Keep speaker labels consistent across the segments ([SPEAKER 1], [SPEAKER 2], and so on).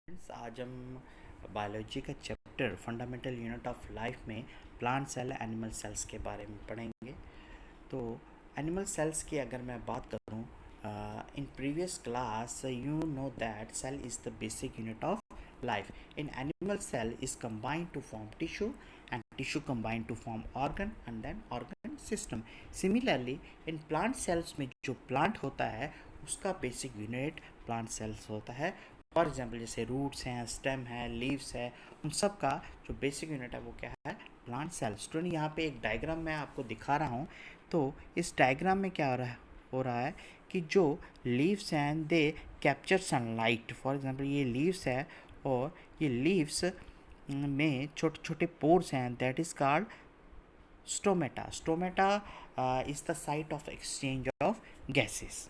[SPEAKER 1] Friends, आज हम biology का chapter fundamental unit of life में प्लांट सेल एनिमल सेल्स के बारे में पढ़ेंगे। तो एनिमल सेल्स की अगर मैं बात करूं, in previous class you know that cell is the basic unit of life. In animal cell is combined to form tissue and tissue combined to form organ and then organ system. Similarly in plant cells में जो plant होता है उसका basic unit plant cells होता है। For example जैसे roots हैं, stem है, लीव्स है, उन सब का जो बेसिक यूनिट है वो क्या है? Plant cell. स्टूडेंट यहाँ पे एक डायग्राम मैं आपको दिखा रहा हूँ। तो इस डायग्राम में क्या हो रहा है कि जो लीव्स हैं they capture sunlight. For example ये लीव्स है और ये लीव्स में छोटे छोटे पोर्स हैं, that is called stomata. Stomata is the site of exchange of gases.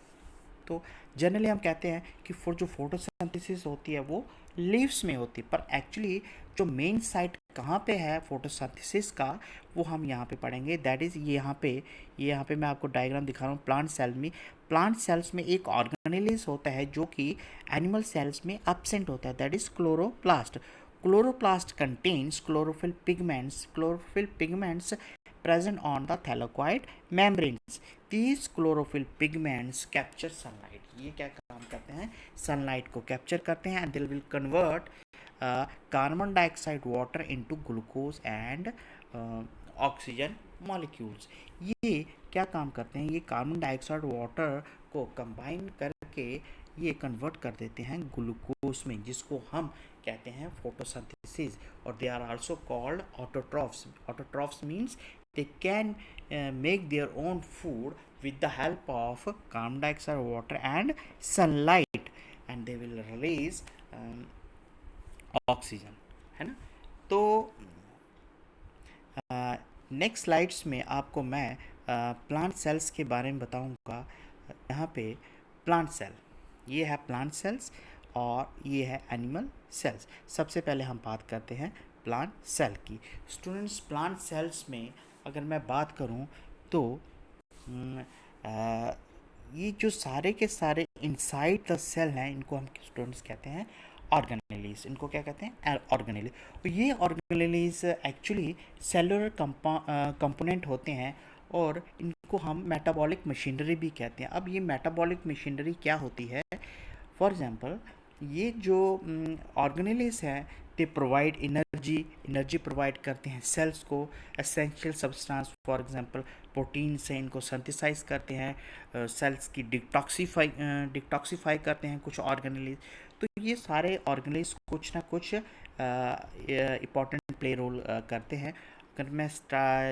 [SPEAKER 1] तो जनरली हम कहते हैं कि जो फोटोसिंथेसिस होती है वो लीव्स में होती है, पर एक्चुअली जो मेन साइट कहाँ पे है फोटोसिंथेसिस का वो हम यहाँ पे पढ़ेंगे। दैट इज़ ये यहाँ पे मैं आपको डायग्राम दिखा रहा हूँ। प्लांट सेल्स में एक ऑर्गेनेलिस होता है जो कि एनिमल सेल्स में एब्सेंट होता है, that is chloroplast. Chloroplast contains chlorophyll pigments present on the thylakoid membranes. These chlorophyll pigments capture sunlight. ये क्या काम करते हैं? सनलाइट को कैप्चर करते हैं and they will convert carbon dioxide water into glucose and oxygen molecules. ये क्या काम करते हैं? ये कार्बन डाइऑक्साइड वाटर को कंबाइन करके ये कन्वर्ट कर देते हैं ग्लूकोज में, जिसको हम कहते हैं फोटोसिंथेसिस। और they are also called autotrophs. Autotrophs means they can make their own food with the help of carbon dioxide, water and sunlight, and they will release oxygen, है ना। तो नेक्स्ट स्लाइड्स में आपको मैं प्लांट सेल्स के बारे में बताऊंगा। यहाँ पे प्लांट सेल, ये है प्लांट सेल्स और ये है एनिमल सेल्स। सबसे पहले हम बात करते हैं प्लांट सेल की। स्टूडेंट्स, प्लांट सेल्स में अगर मैं बात करूं तो ये जो सारे के सारे इनसाइड द सेल हैं इनको हम स्टूडेंट्स कहते हैं ऑर्गेनेलीज। इनको क्या कहते हैं? ऑर्गेनेलीज। और ये ऑर्गेनेलीज एक्चुअली सेलुलर कंपोनेंट होते हैं और इनको हम मेटाबॉलिक मशीनरी भी कहते हैं। अब ये मेटाबॉलिक मशीनरी क्या होती है? फॉर एग्जांपल ये जो ऑर्गेनेलीज हैं दे प्रोवाइड एनर्जी प्रोवाइड करते हैं सेल्स को। Essential substance for example protein से इनको सिंथेसाइज करते हैं, सेल्स की डिटॉक्सिफाई करते हैं कुछ ऑर्गेनेलीज। तो ये सारे ऑर्गेनेलीज कुछ ना कुछ इम्पॉर्टेंट प्ले रोल करते हैं। अगर मैं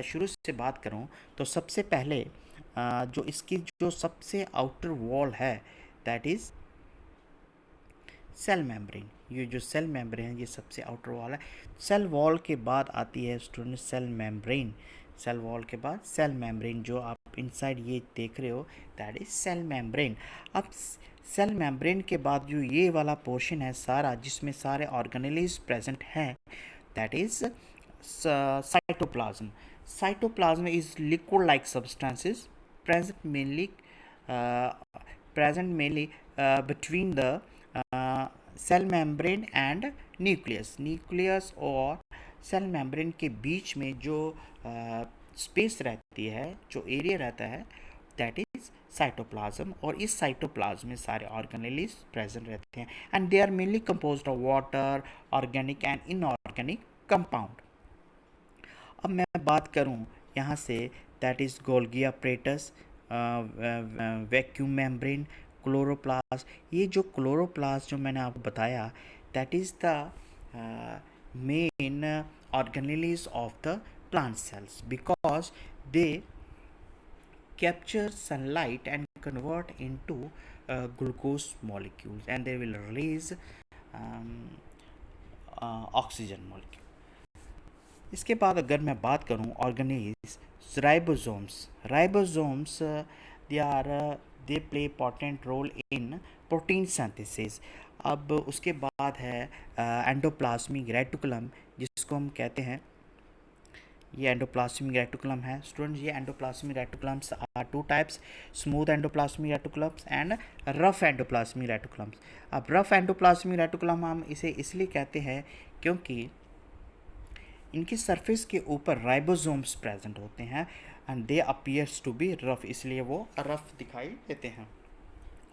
[SPEAKER 1] शुरू से बात करूं तो सबसे पहले जो इसकी जो सबसे आउटर वॉल है दैट इज़ सेल मेम्ब्रेन। ये जो सेल मेम्ब्रेन है ये सबसे आउटर वॉल है। सेल वॉल के बाद आती है student cell membrane. Cell wall के बाद सेल मेम्ब्रेन, जो आप इनसाइड ये देख रहे हो दैट इज सेल मेम्ब्रेन। अब सेल मेम्ब्रेन के बाद जो ये वाला पोर्शन है सारा, जिसमें सारे ऑर्गेनेलीज प्रेजेंट हैं, that is cytoplasm. Cytoplasm is liquid like substances present mainly present mainly between the cell membrane and nucleus और सेल मेम्ब्रेन के बीच में जो स्पेस रहती है, जो एरिया रहता है, दैट इज साइटोप्लाज्म। और इस साइटोप्लाज्म में सारे ऑर्गेनेलीज प्रेजेंट रहते हैं and they are mainly composed of water, organic and inorganic compound. अब मैं बात करूं यहाँ से, that is Golgi apparatus, vacuum membrane, chloroplast. ये जो क्लोरोप्लास्ट जो मैंने आपको बताया that is the main organelles of the plant cells because they capture sunlight and convert into glucose molecules and they will release um, oxygen molecule. इसके बाद अगर मैं बात करूं organelles, ribosomes they play important role in protein synthesis. अब उसके बाद है एंडोप्लाज्मिक रेटिकुलम, जिसको हम कहते हैं, ये एंडोप्लाज्मिक रेटिकुलम है स्टूडेंट। ये endoplasmic reticulums are two types, smooth endoplasmic reticulums and rough endoplasmic reticulums. अब रफ एंडोप्लाज्मिक रेटिकुलम हम इसे इसलिए कहते हैं क्योंकि इनकी सरफेस के ऊपर राइबोसोम्स प्रेजेंट होते हैं and they appears to be rough, इसलिए वो रफ दिखाई देते हैं।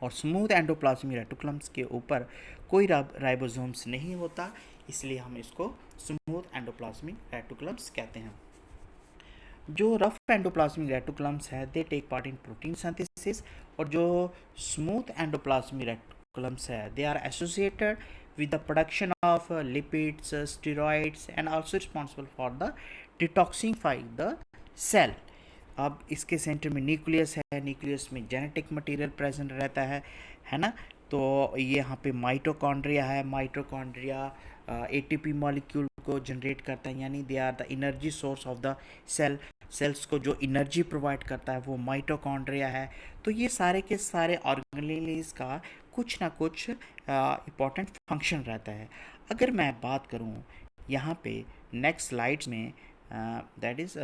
[SPEAKER 1] और स्मूथ एंडोप्लाज्मिक रेटिकुलम्स के ऊपर कोई राइबोसोम्स नहीं होता, इसलिए हम इसको स्मूथ एंडोप्लाज्मिक रेटिकुलम्स कहते हैं। जो रफ एंडोप्लाज्मिक रेटिकुलम्स है they take part in protein synthesis, और जो स्मूथ एंडोप्लाज्मिक रेटिकुलम्स है they are associated with the production of lipids, steroids and also responsible for the detoxifying the cell। अब इसके centre में न्यूक्लियस है, nucleus में genetic material present रहता है ना। तो ये यहाँ पे माइटोकॉन्ड्रिया है, माइटोकॉन्ड्रिया एटीपी मॉलिक्यूल को जनरेट करता है, यानी they are the energy source of the cell. Cells को जो एनर्जी प्रोवाइड करता है वो माइटोकॉन्ड्रिया है। तो ये सारे के सारे ऑर्गेनेलीज का कुछ ना कुछ इम्पॉर्टेंट फंक्शन रहता है। अगर मैं बात करूँ यहाँ पे नेक्स्ट स्लाइड्स में, दैट इज़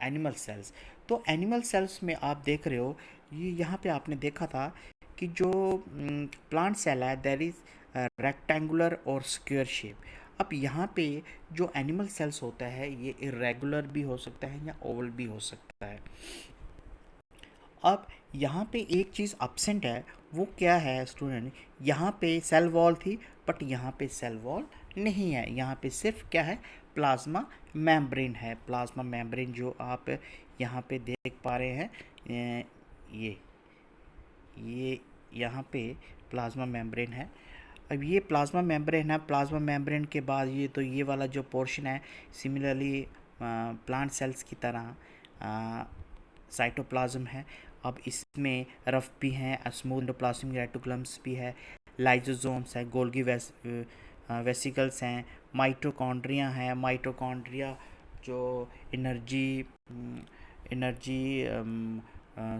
[SPEAKER 1] एनिमल सेल्स। तो एनिमल सेल्स में आप देख रहे हो, ये यहाँ पे आपने देखा था कि जो प्लांट सेल है दैट इज़ रेक्टेंगुलर और स्क्वायर शेप। अब यहाँ पे जो एनिमल सेल्स होता है ये इरेगुलर भी हो सकता है या ओवल भी हो सकता है। अब यहाँ पे एक चीज़ एब्सेंट है, वो क्या है स्टूडेंट, यहाँ पे सेल वॉल थी बट यहाँ पे सेल वॉल नहीं है, यहाँ पे सिर्फ क्या है, प्लाज्मा मेम्ब्रेन है। प्लाज्मा मेम्ब्रेन जो आप यहाँ पे देख पा रहे हैं, ये यहाँ पे प्लाज्मा मेम्ब्रेन है। अब ये प्लाज्मा मेम्ब्रेन है, प्लाज्मा मेम्ब्रेन के बाद ये वाला जो पोर्शन है सिमिलरली प्लांट सेल्स की तरह साइटोप्लाज्म है। अब इसमें रफ भी हैं, स्मूथ एंडोप्लाज्मिक रेटिकुलम्स भी है, लाइजोसोम्स है, गोल्गी वेसिकल्स हैं, माइटोकॉन्ड्रिया हैं। माइटोकॉन्ड्रिया जो एनर्जी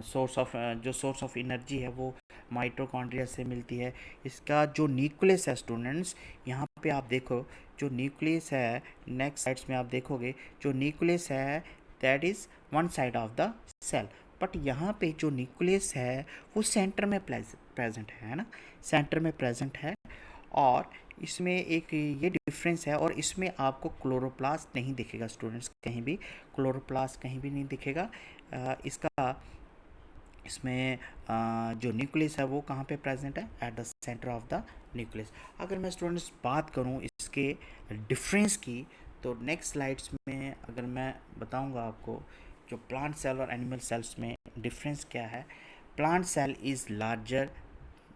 [SPEAKER 1] सोर्स ऑफ एनर्जी है वो माइटोकॉन्ड्रिया से मिलती है। इसका जो न्यूक्लियस है स्टूडेंट्स, यहाँ पे आप देखो जो न्यूक्लियस है, नेक्स्ट साइड्स में आप देखोगे जो न्यूक्लियस है that is one side of the cell, but यहाँ पे जो न्यूक्लियस है वो सेंटर में प्रेजेंट है ना, सेंटर में प्रेजेंट है। और इसमें एक ये डिफरेंस है, और इसमें आपको क्लोरोप्लास्ट नहीं दिखेगा स्टूडेंट्स, कहीं भी क्लोरोप्लास्ट कहीं भी नहीं दिखेगा। इसमें जो न्यूक्लियस है वो कहाँ पे प्रेजेंट है, at the centre of the nucleus. अगर मैं स्टूडेंट्स बात करूँ इसके डिफरेंस की, तो नेक्स्ट स्लाइड्स में अगर मैं बताऊंगा आपको जो प्लांट सेल और एनिमल सेल्स में डिफरेंस क्या है। Plant cell is larger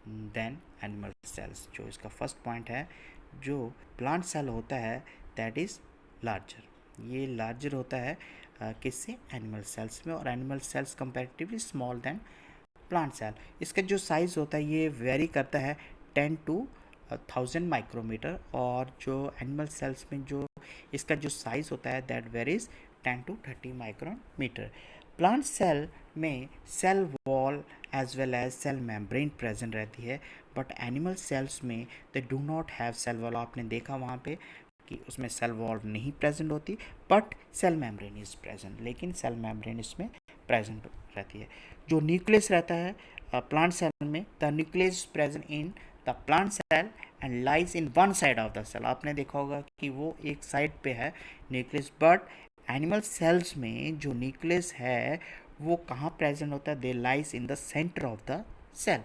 [SPEAKER 1] than animal cells, जो इसका फर्स्ट पॉइंट है। जो प्लांट सेल होता है दैट इज़ लार्जर, ये लार्जर होता है किससे, एनिमल सेल्स में, और animal cells comparatively small than plant cell. इसका जो साइज़ होता है ये वेरी करता है 10 to 1000 माइक्रोमीटर, और जो एनिमल सेल्स में जो इसका जो साइज़ होता है that varies 10 to 30 micrometre. Plant cell में cell wall as well as cell membrane present रहती है, बट एनिमल सेल्स में they do not have cell wall. आपने देखा वहाँ पे कि उसमें सेल वॉल नहीं प्रेजेंट होती, but cell membrane is present, लेकिन सेल मेम्ब्रेन इसमें प्रेजेंट रहती है। जो न्यूक्लियस रहता है प्लांट सेल में, the nucleus present in the plant cell and lies in one side of the cell. आपने देखा होगा कि वो एक साइड पे है न्यूक्लियस, बट एनिमल सेल्स में जो न्यूक्लियस है वो कहाँ प्रेजेंट होता है, they lies in the centre of the cell.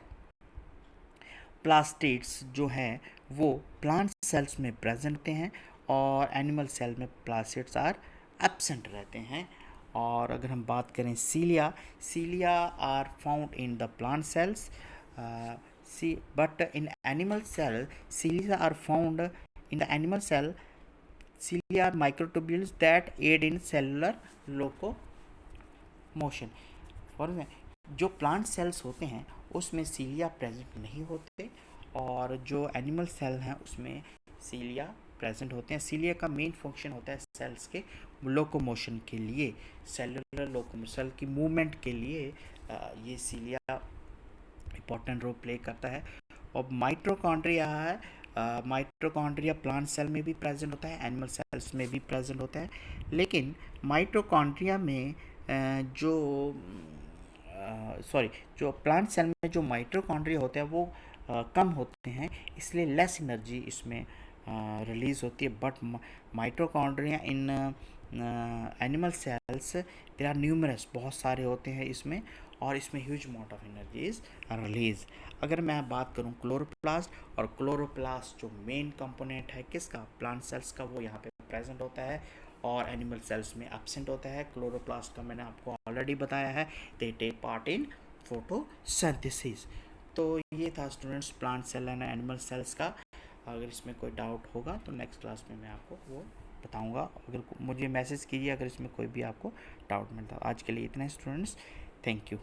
[SPEAKER 1] Plastids जो हैं वो प्लांट सेल्स में प्रेजेंट होते हैं, और एनिमल सेल में प्लास्टिड्स आर एब्सेंट रहते हैं। और अगर हम बात करें cilia are found in the plant cells, but in animal cell cilia are found in the animal cell. Cilia are microtubules that aid in cellular locomotion। और जो प्लांट सेल्स होते हैं उसमें सीलिया प्रेजेंट नहीं होते, और जो एनिमल सेल हैं उसमें सीलिया प्रेजेंट होते हैं। सीलिया का मेन फंक्शन होता है सेल्स के लोकोमोशन के लिए, सेलुलर लोकोमोशन, सेल की मूवमेंट के लिए ये सीलिया इम्पॉर्टेंट रोल प्ले करता है। और माइटोकॉन्ड्रिया है माइटोकॉन्ड्रिया प्लांट सेल में भी प्रेजेंट होता है, एनिमल सेल्स में भी प्रेजेंट होता है, लेकिन माइटोकॉन्ड्रिया में जो सॉरी जो प्लांट सेल में जो माइटोकॉन्ड्रिया होते हैं वो कम होते हैं, इसलिए लेस एनर्जी इसमें रिलीज होती है। But mitochondria in animal cells there are numerous, बहुत सारे होते हैं इसमें, और इसमें huge amount of energy is release. अगर मैं बात करूं क्लोरोप्लास्ट, और क्लोरोप्लास्ट जो मेन कंपोनेंट है किसका, प्लांट सेल्स का, वो यहाँ पे प्रेजेंट होता है और एनिमल सेल्स में एब्सेंट होता है। क्लोरोप्लास्ट का मैंने आपको ऑलरेडी बताया है, they take part in photosynthesis. तो ये था students plant cell and animal cells का। अगर इसमें कोई डाउट होगा तो नेक्स्ट क्लास में मैं आपको वो बताऊंगा। अगर मुझे मैसेज कीजिए अगर इसमें कोई भी आपको डाउट मिलता। आज के लिए इतना स्टूडेंट्स, थैंक यू।